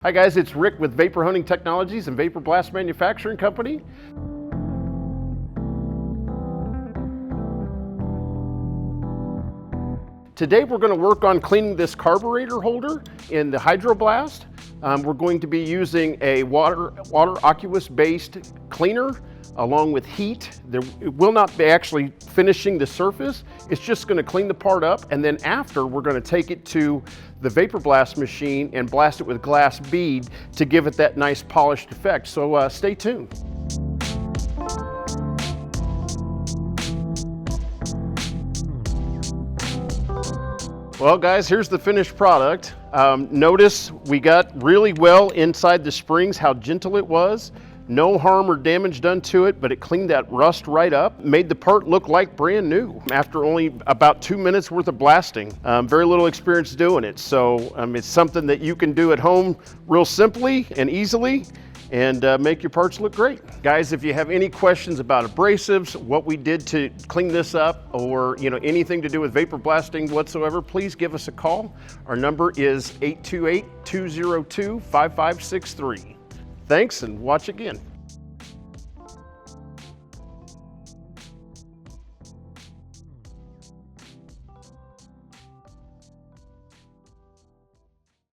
Hi guys, it's Rick with Vapor Hunting Technologies and Vapor Blast Manufacturing Company. Today we're going to work on cleaning this carburetor holder in the Hydro Blast. We're going to be using a water aqueous-based cleaner along with heat. It will not be actually finishing the surface. It's just going to clean the part up, and then after we're going to take it to the Vapor Blast machine and blast it with glass bead to give it that nice polished effect. So stay tuned. Well guys, here's the finished product. Notice we got really well inside the springs, how gentle it was. No harm or damage done to it, but it cleaned that rust right up, made the part look like brand new after only about 2 minutes worth of blasting. Very little experience doing it, so it's something that you can do at home real simply and easily and make your parts look great. Guys, if you have any questions about abrasives, what we did to clean this up, or anything to do with vapor blasting whatsoever, please give us a call. Our number is 828-202-5563. Thanks, and watch again.